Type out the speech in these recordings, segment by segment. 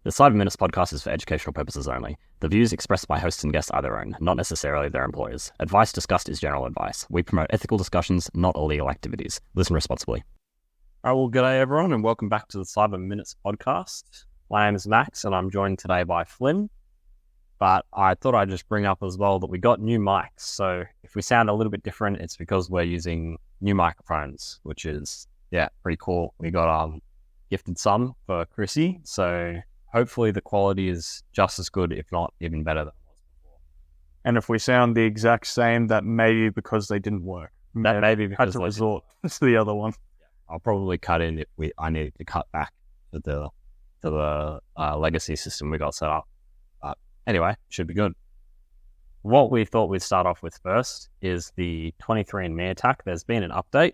The Cyber Minutes podcast is for educational purposes only. The views expressed by hosts and guests are their own, not necessarily their employers. Advice discussed is general advice. We promote ethical discussions, not illegal activities. Listen responsibly. All right, well, g'day everyone, and welcome back to the Cyber Minutes podcast. My name is Max, and I'm joined today by Flynn. But I thought I'd just bring up as well that we got new mics. So if we sound a little bit different, it's because we're using new microphones, which is, pretty cool. We got gifted some for Chrissy, so hopefully the quality is just as good, if not even better than it was before. And if we sound the exact same, that may be because they didn't work. That may be because had to resort to the other one. I'll probably cut in if I need to cut back to the legacy system we got set up. But anyway, should be good. What we thought we'd start off with first is the 23andMe attack. There's been an update,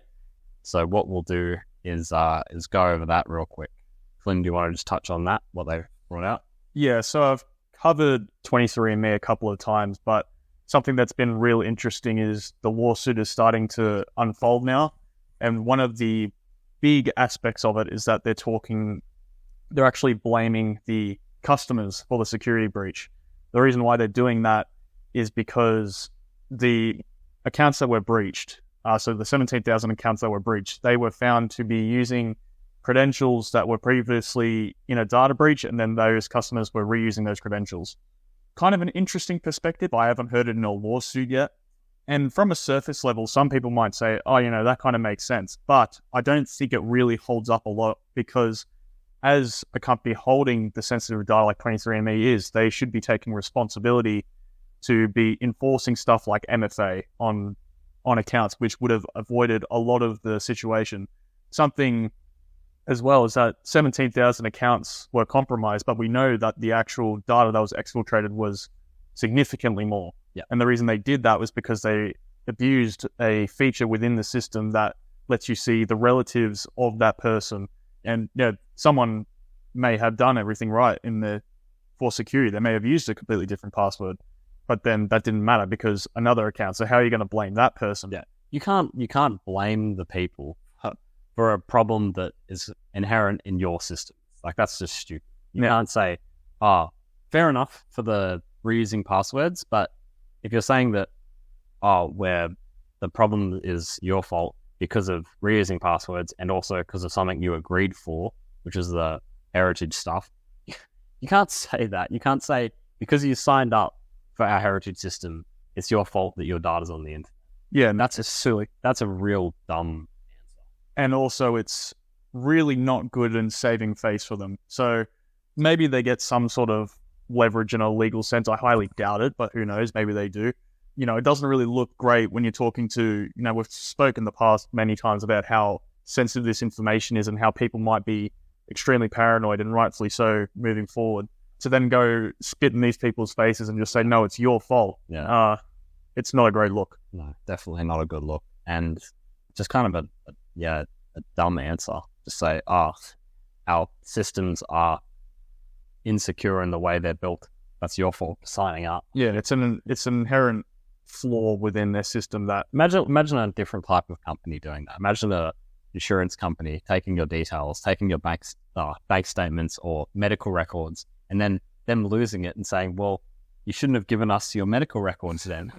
so what we'll do is go over that real quick. Flynn, do you want to just touch on that, what they've brought out? Yeah, so I've covered 23andMe a couple of times, but something that's been real interesting is the lawsuit is starting to unfold now. And one of the big aspects of it is that they're actually blaming the customers for the security breach. The reason why they're doing that is because the accounts that were breached, so the 17,000 accounts that were breached, they were found to be using credentials that were previously in a data breach, and then those customers were reusing those credentials. Kind of an interesting perspective. I haven't heard it in a lawsuit yet. And from a surface level, some people might say, that kind of makes sense. But I don't think it really holds up a lot, because as a company holding the sensitive data like 23andMe is, they should be taking responsibility to be enforcing stuff like MFA on accounts, which would have avoided a lot of the situation. Something as well is that 17,000 accounts were compromised, but we know that the actual data that was exfiltrated was significantly more. Yeah. And the reason they did that was because they abused a feature within the system that lets you see the relatives of that person. And someone may have done everything right for security. They may have used a completely different password, but then that didn't matter because another account. So how are you going to blame that person? Yeah, you can't blame the people for a problem that is inherent in your system. Like, that's just stupid. You can't say, fair enough for the reusing passwords, but if you're saying that, where the problem is your fault because of reusing passwords and also because of something you agreed for, which is the heritage stuff, you can't say that. You can't say, because you signed up for our heritage system, it's your fault that your data's on the internet. Yeah, and that's just silly. That's a real dumb answer. And also, it's really not good in saving face for them. So maybe they get some sort of leverage in a legal sense. I highly doubt it, but who knows? Maybe they do. It doesn't really look great when you're talking to, we've spoken in the past many times about how sensitive this information is and how people might be extremely paranoid, and rightfully so, moving forward. To then go spit in these people's faces and just say, no, it's your fault. Yeah. It's not a great look. No, definitely not a good look. And just kind of a dumb answer to say, our systems are insecure in the way they're built. That's your fault for signing up. Yeah, it's an inherent flaw within their system. That imagine a different type of company doing that. Imagine a insurance company taking your details, taking your bank statements or medical records, and then them losing it and saying, well, you shouldn't have given us your medical records then.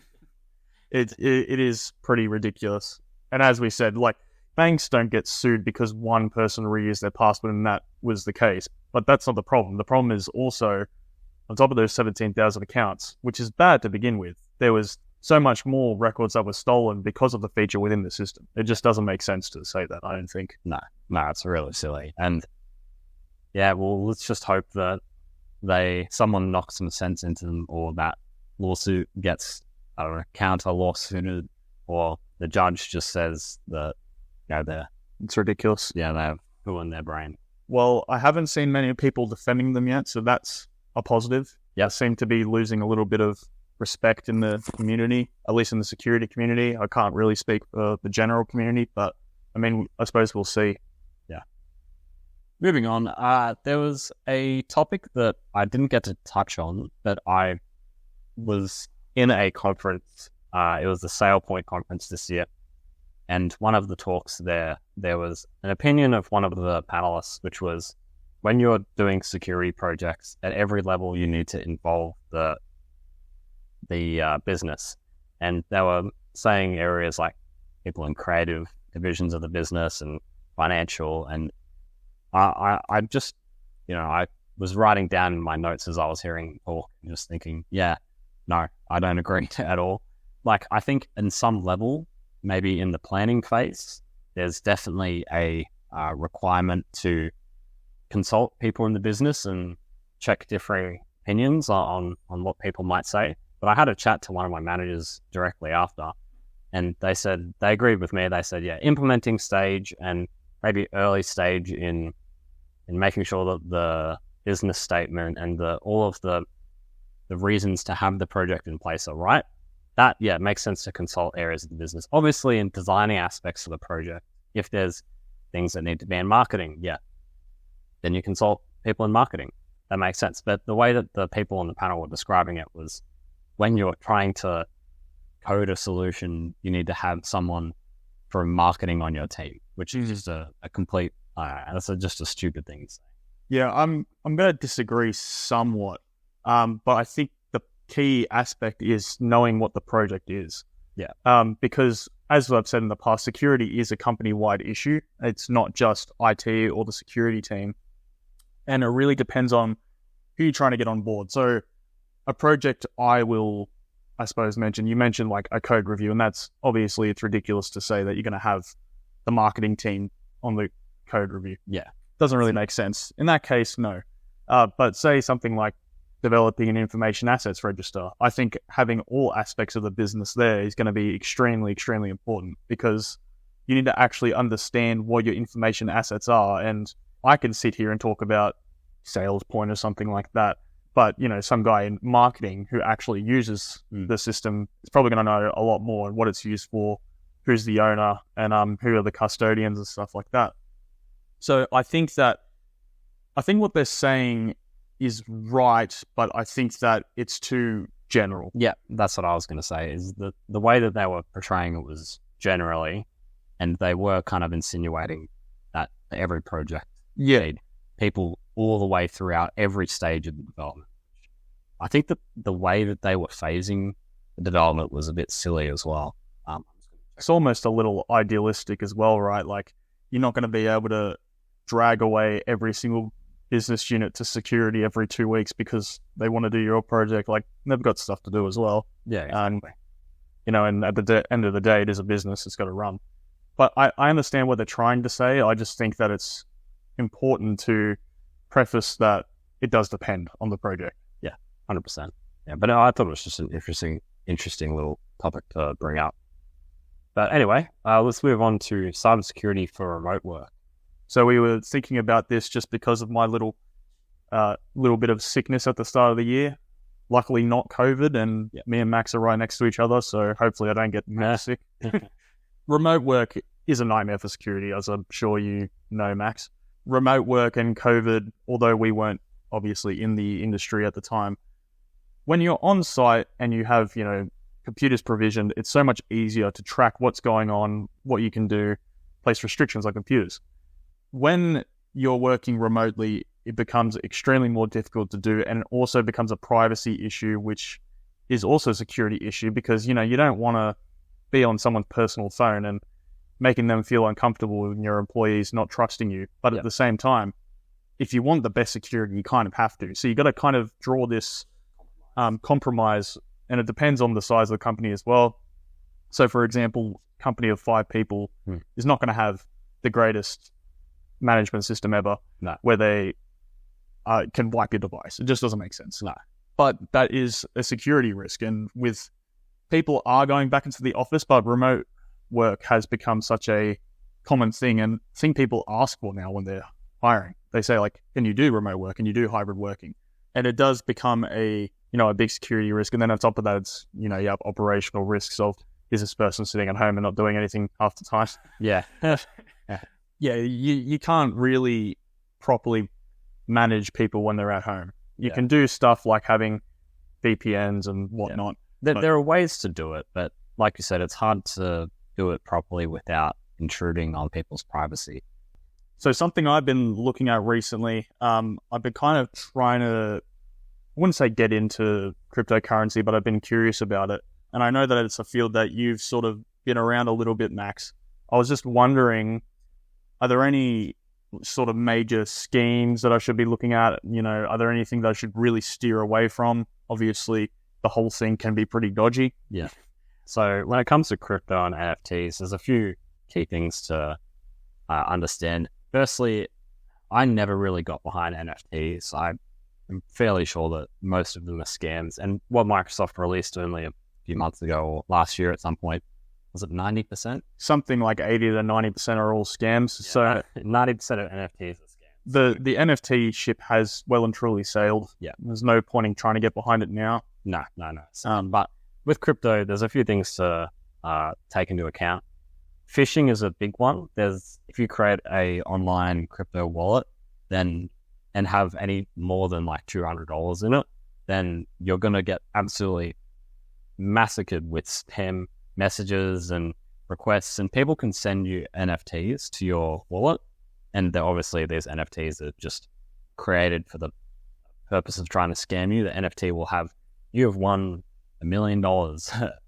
It is pretty ridiculous. And as we said, like, banks don't get sued because one person reused their password and that was the case. But that's not the problem. The problem is also, on top of those 17,000 accounts, which is bad to begin with, there was so much more records that were stolen because of the feature within the system. It just doesn't make sense to say that, I don't think. No, it's really silly. And let's just hope that someone knocks some sense into them, or that lawsuit gets, counter lawsuited, or the judge just says that, it's ridiculous. Yeah, they have poo in their brain. Well, I haven't seen many people defending them yet, so that's a positive. Yeah, seem to be losing a little bit of respect in the community, at least in the security community. I can't really speak for the general community, but I suppose we'll see. Yeah. Moving on, there was a topic that I didn't get to touch on, but I was in a conference. It was the SailPoint conference this year. And one of the talks there was an opinion of one of the panelists, which was when you're doing security projects at every level, you need to involve the business. And they were saying areas like people in creative divisions of the business and financial. And I just, I was writing down in my notes as I was hearing talk and just thinking, yeah, no, I don't agree at all. Like, I think in some level, maybe in the planning phase, there's definitely a requirement to consult people in the business and check differing opinions on what people might say. But I had a chat to one of my managers directly after, and they said, they agreed with me. They said, yeah, implementing stage and maybe early stage in making sure that the business statement and all of the reasons to have the project in place are right. That, yeah, makes sense to consult areas of the business. Obviously, in designing aspects of the project, if there's things that need to be in marketing, yeah, then you consult people in marketing. That makes sense. But the way that the people on the panel were describing it was, when you're trying to code a solution, you need to have someone from marketing on your team, which is just a complete, that's just a stupid thing to say. Yeah, I'm going to disagree somewhat, but I think the key aspect is knowing what the project is. Yeah. Because as I've said in the past, security is a company-wide issue. It's not just IT or the security team, and it really depends on who you're trying to get on board. So a project I suppose mention, you mentioned like a code review, and that's obviously, it's ridiculous to say that you're going to have the marketing team on the code review. Yeah. Doesn't really make sense. In that case, no. But say something like developing an information assets register, I think having all aspects of the business there is going to be extremely, extremely important, because you need to actually understand what your information assets are. And I can sit here and talk about sales point or something like that, but some guy in marketing who actually uses the system is probably going to know a lot more on what it's used for, who's the owner, and who are the custodians and stuff like that. So I think what they're saying is right, but I think that it's too general. Yeah, that's what I was going to say, is the way that they were portraying it was generally, and they were kind of insinuating that every project need people all the way throughout every stage of the development. I think that the way that they were phasing the development was a bit silly as well. It's almost a little idealistic as well, right? Like, you're not going to be able to drag away every single business unit to security every 2 weeks because they want to do your project. Like, they've got stuff to do as well. Yeah, exactly. And at the end of the day, it is a business. It's got to run. But I understand what they're trying to say. I just think that it's important to preface that it does depend on the project. Yeah, 100%. Yeah, but I thought it was just an interesting little topic to bring up. But anyway, let's move on to cybersecurity for remote work. So we were thinking about this just because of my little bit of sickness at the start of the year. Luckily not COVID, and me and Max are right next to each other, so hopefully I don't get sick. Remote work is a nightmare for security, as I'm sure you know, Max. Remote work and COVID, although we weren't obviously in the industry at the time, when you're on site and you have, computers provisioned, it's so much easier to track what's going on, what you can do, place restrictions on computers. When you're working remotely, it becomes extremely more difficult to do, and it also becomes a privacy issue, which is also a security issue, because, you don't want to be on someone's personal phone and making them feel uncomfortable with your employees not trusting you. But at the same time, if you want the best security, you kind of have to. So you got to kind of draw this compromise, and it depends on the size of the company as well. So, for example, a company of 5 people is not going to have the greatest management system ever, where they can wipe your device. It just doesn't make sense. No. But that is a security risk, and with people are going back into the office, but remote work has become such a common thing, and thing people ask for now when they're hiring. They say, like, can you do remote work? Can you do hybrid working? And it does become a big security risk. And then on top of that, it's, you have operational risks of, is this person sitting at home and not doing anything half the time? Yeah. Yeah, you can't really properly manage people when they're at home. You can do stuff like having VPNs and whatnot. There are ways to do it, but like you said, it's hard to do it properly without intruding on people's privacy. So something I've been looking at recently, I've been kind of trying to, I wouldn't say get into cryptocurrency, but I've been curious about it. And I know that it's a field that you've sort of been around a little bit, Max. I was just wondering, are there any sort of major schemes that I should be looking at? Are there anything that I should really steer away from? Obviously, the whole thing can be pretty dodgy. Yeah. So when it comes to crypto and NFTs, there's a few key things to understand. Firstly, I never really got behind NFTs. I'm fairly sure that most of them are scams. And what Microsoft released only a few months ago or last year at some point, was it 90%? Something like 80 to 90% are all scams. Yeah, so 90% of NFTs are scams. The NFT ship has well and truly sailed. Yeah. There's no point in trying to get behind it now. No. But with crypto, there's a few things to take into account. Phishing is a big one. If you create a online crypto wallet, and have any more than like $200 in it, then you're going to get absolutely massacred with spam messages and requests, and people can send you NFTs to your wallet, and obviously these NFTs are just created for the purpose of trying to scam you. The NFT will have, you have won $1 million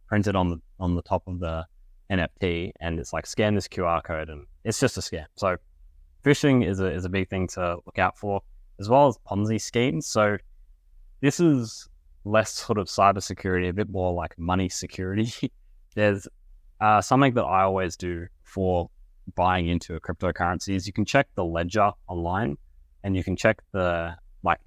printed on the top of the NFT, and it's like, scan this QR code, and it's just a scam. So phishing is a big thing to look out for, as well as Ponzi schemes. So this is less sort of cybersecurity, a bit more like money security. There's something that I always do for buying into a cryptocurrency is you can check the ledger online, and you can check the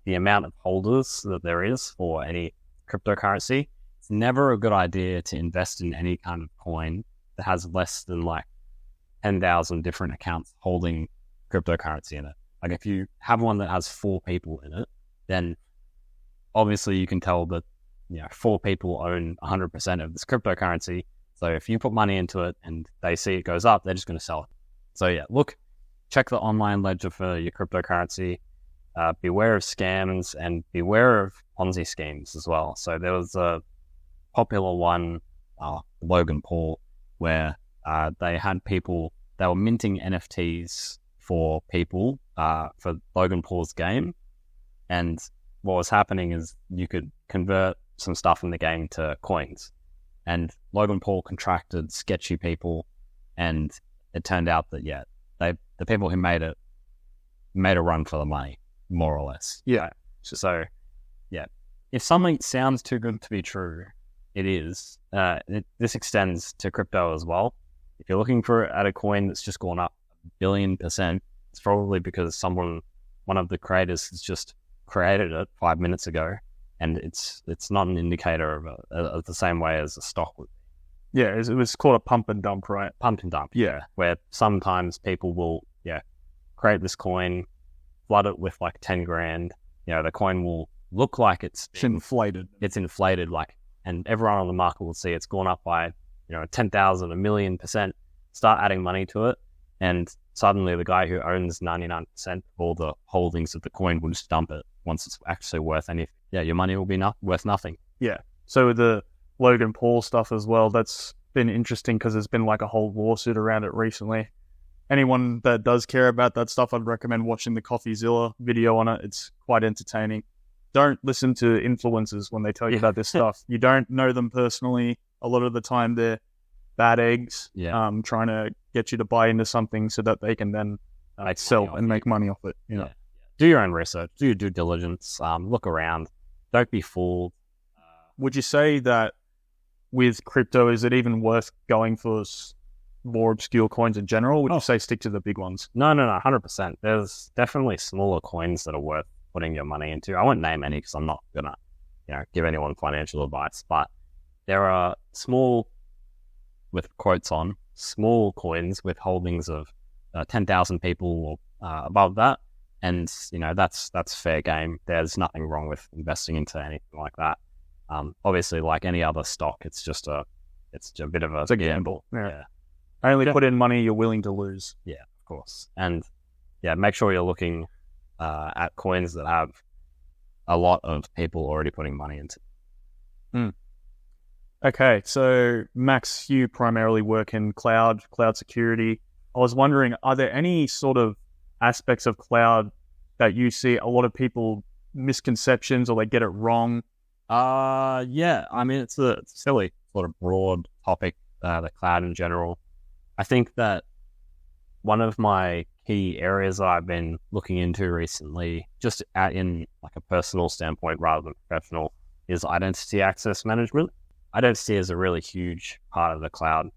amount of holders that there is for any cryptocurrency. It's never a good idea to invest in any kind of coin that has less than like 10,000 different accounts holding cryptocurrency in it. Like if you have one that has 4 people in it, then obviously you can tell that 4 people own 100% of this cryptocurrency. So if you put money into it and they see it goes up, they're just going to sell it. So yeah, check the online ledger for your cryptocurrency. Beware of scams and beware of Ponzi schemes as well. So there was a popular one, Logan Paul, where they were minting NFTs for people for Logan Paul's game. And what was happening is you could convert some stuff in the game to coins. And Logan Paul contracted sketchy people, and it turned out that, the people who made it made a run for the money, more or less. Yeah. So, if something sounds too good to be true, it is. This extends to crypto as well. If you're looking at a coin that's just gone up 1 billion%, it's probably because one of the creators has just created it 5 minutes ago, and it's not an indicator of the same way as a stock would be. Yeah, it was called a pump and dump, right? Pump and dump. Yeah. Where sometimes people will, create this coin, flood it with like 10 grand. The coin will look like it's inflated. It's inflated, and everyone on the market will see it's gone up by, 10,000, 1,000,000%, start adding money to it. And suddenly the guy who owns 99% of all the holdings of the coin will just dump it once it's actually worth anything. Yeah, your money will be worth nothing. Yeah. So with the Logan Paul stuff as well, that's been interesting because there's been like a whole lawsuit around it recently. Anyone that does care about that stuff, I'd recommend watching the CoffeeZilla video on it. It's quite entertaining. Don't listen to influencers when they tell you about this stuff. You don't know them personally. A lot of the time they're bad eggs, trying to get you to buy into something so that they can then sell and make money off it. Do your own research, do your due diligence, look around, don't be fooled. Would you say that with crypto, is it even worth going for more obscure coins in general? Or would you say stick to the big ones? No, 100%. There's definitely smaller coins that are worth putting your money into. I won't name any because I'm not gonna, give anyone financial advice. But there are small, with quotes on, small coins with holdings of 10,000 people or above that, and that's fair game. There's nothing wrong with investing into anything like that. Obviously, like any other stock, it's a bit of a gamble. Yeah. Only put in money you're willing to lose. Yeah, of course. And make sure you're looking at coins that have a lot of people already putting money into. Okay, so Max, you primarily work in cloud security. I was wondering, are there any sort of aspects of cloud that you see a lot of people misconceptions or they get it wrong? Yeah. I mean, it's a silly sort of broad topic, the cloud in general. I think that one of my key areas that I've been looking into recently, just in like a personal standpoint rather than professional, is identity access management. Identity is a really huge part of the cloud.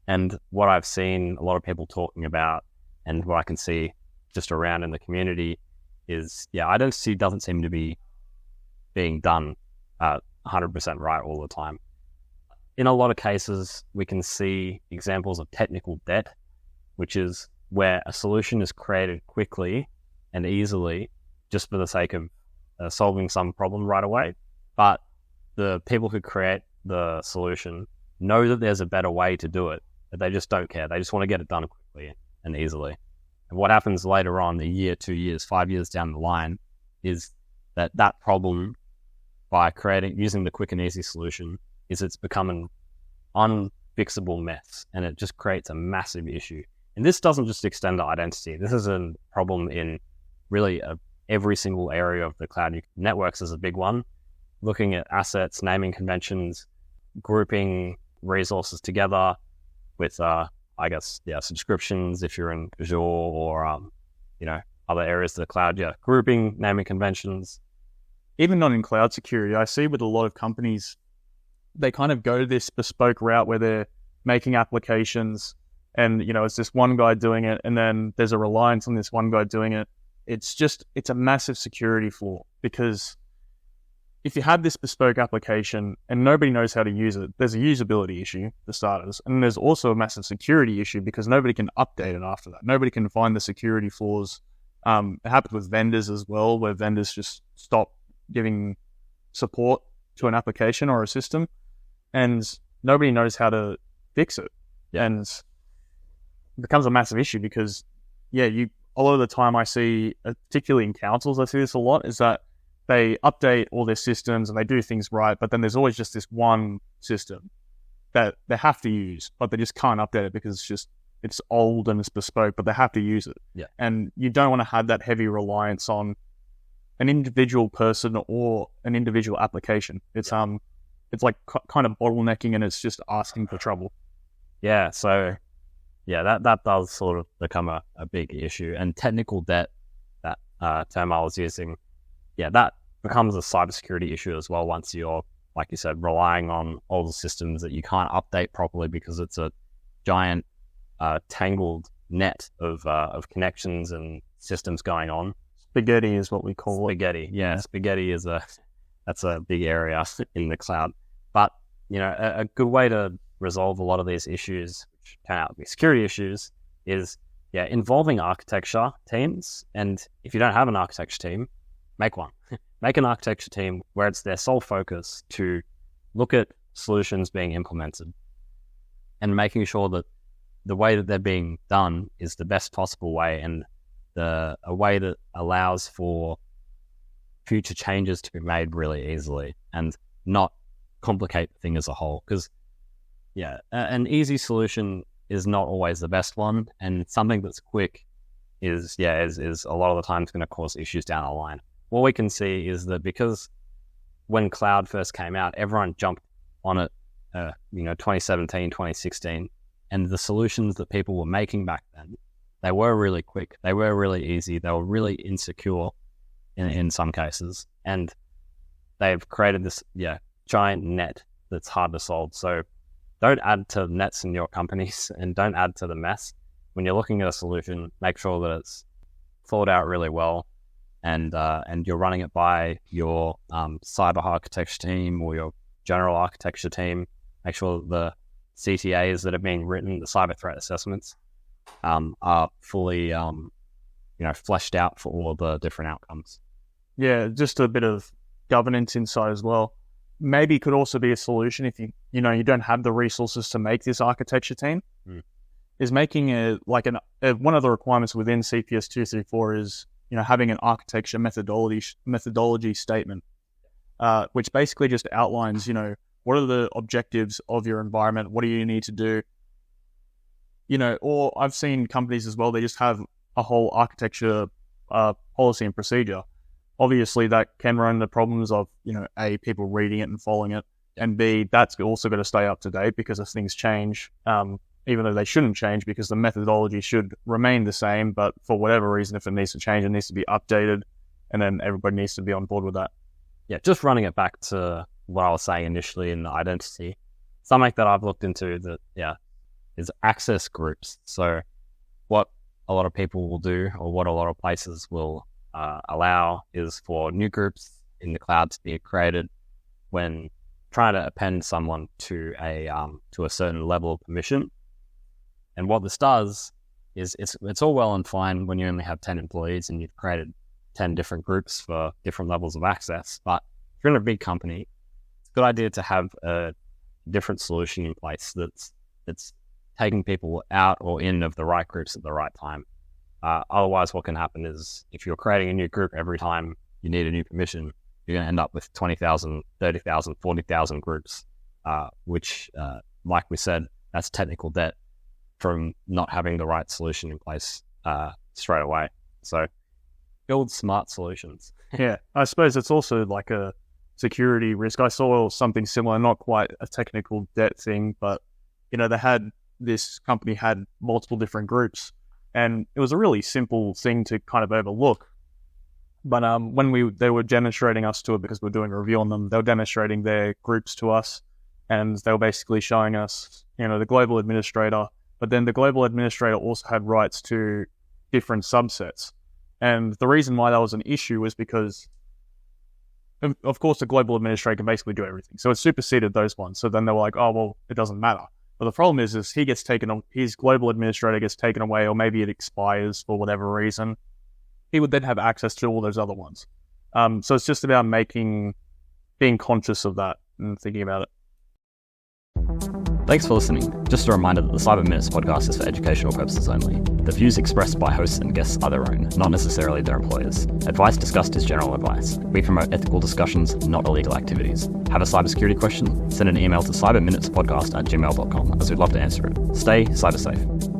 And what I've seen a lot of people talking about and what I can see just around in the community is, identity doesn't seem to be being done 100% right all the time. In a lot of cases, we can see examples of technical debt, which is where a solution is created quickly and easily just for the sake of solving some problem right away. But the people who create the solution know that there's a better way to do it, but they just don't care. They just want to get it done quickly and easily. And what happens later on, a year, 2 years, 5 years down the line, is that problem, by using the quick and easy solution, is it's become an unfixable mess, and it just creates a massive issue. And this doesn't just extend to identity. This is a problem in really every single area of the cloud. Networks is a big one. Looking at assets, naming conventions, grouping resources together with, subscriptions if you're in Azure or, other areas of the cloud. Yeah, grouping, naming conventions. Even not in cloud security, I see with a lot of companies, they kind of go this bespoke route where they're making applications and, it's this one guy doing it, and then there's a reliance on this one guy doing it. It's a massive security flaw, because if you have this bespoke application and nobody knows how to use it, there's a usability issue for starters. And there's also a massive security issue because nobody can update it after that. Nobody can find the security flaws. It happens with vendors as well, where vendors just stop giving support to an application or a system, and nobody knows how to fix it. Yeah. And it becomes a massive issue because, a lot of the time I see, particularly in councils, I see this a lot, is that they update all their systems and they do things right, but then there's always just this one system that they have to use, but they just can't update it because it's old and it's bespoke, but they have to use it. Yeah. And you don't want to have that heavy reliance on an individual person or an individual application. It's like kind of bottlenecking, and it's just asking for trouble. Yeah. So that does sort of become a big issue. And technical debt, that term I was using, that becomes a cybersecurity issue as well once you're, like you said, relying on older systems that you can't update properly because it's a giant tangled net of connections and systems going on. Spaghetti is what we call it. Spaghetti. Yeah, spaghetti that's a big area in the cloud. But, a good way to resolve a lot of these issues, which turn out to be security issues, is, involving architecture teams. And if you don't have an architecture team, make one. Make an architecture team where it's their sole focus to look at solutions being implemented and making sure that the way that they're being done is the best possible way, and a way that allows for future changes to be made really easily and not complicate the thing as a whole. Because, an easy solution is not always the best one, and something that's quick is a lot of the times going to cause issues down the line. What we can see is that because when cloud first came out, everyone jumped on it, 2017, 2016, and the solutions that people were making back then, they were really quick, they were really easy, they were really insecure in some cases, and they've created this giant net that's hard to solve. So don't add to nets in your companies and don't add to the mess. When you're looking at a solution, make sure that it's thought out really well, and you're running it by your cyber architecture team or your general architecture team. Make sure the CTAs that are being written, the cyber threat assessments, are fully fleshed out for all of the different outcomes. Yeah, just a bit of governance inside as well. Maybe it could also be a solution if you don't have the resources to make this architecture team. Is making one of the requirements within CPS 234 is having an architecture methodology statement, which basically just outlines what are the objectives of your environment, what do you need to do, or I've seen companies as well, they just have a whole architecture, policy and procedure, obviously that can run into problems of, A, people reading it and following it, and B, that's also got to stay up to date because as things change, even though they shouldn't change because the methodology should remain the same, but for whatever reason, if it needs to change, it needs to be updated, and then everybody needs to be on board with that. Yeah, just running it back to what I was saying initially in identity, something that I've looked into is access groups. So what a lot of people will do, or what a lot of places will allow, is for new groups in the cloud to be created when trying to append someone to a certain level of permission. And what this does is it's all well and fine when you only have 10 employees and you've created 10 different groups for different levels of access. But if you're in a big company, it's a good idea to have a different solution in place that's taking people out or in of the right groups at the right time. Otherwise, what can happen is if you're creating a new group every time you need a new permission, you're going to end up with 20,000, 30,000, 40,000 groups, which, like we said, that's technical debt from not having the right solution in place straight away. So build smart solutions. Yeah, I suppose it's also like a security risk. I saw something similar, not quite a technical debt thing, but this company had multiple different groups, and it was a really simple thing to kind of overlook. But when they were demonstrating us to it, because we were doing a review on them, they were demonstrating their groups to us, and they were basically showing us, the global administrator. But then the global administrator also had rights to different subsets. And the reason why that was an issue was because, of course, the global administrator can basically do everything. So it superseded those ones. So then they were like, oh, well, it doesn't matter. But the problem is his global administrator gets taken away, or maybe it expires for whatever reason. He would then have access to all those other ones. So it's just about being conscious of that and thinking about it. Thanks for listening. Just a reminder that the Cyber Minutes podcast is for educational purposes only. The views expressed by hosts and guests are their own, not necessarily their employers. Advice discussed is general advice. We promote ethical discussions, not illegal activities. Have a cybersecurity question? Send an email to cyberminutespodcast@gmail.com, as we'd love to answer it. Stay cyber safe.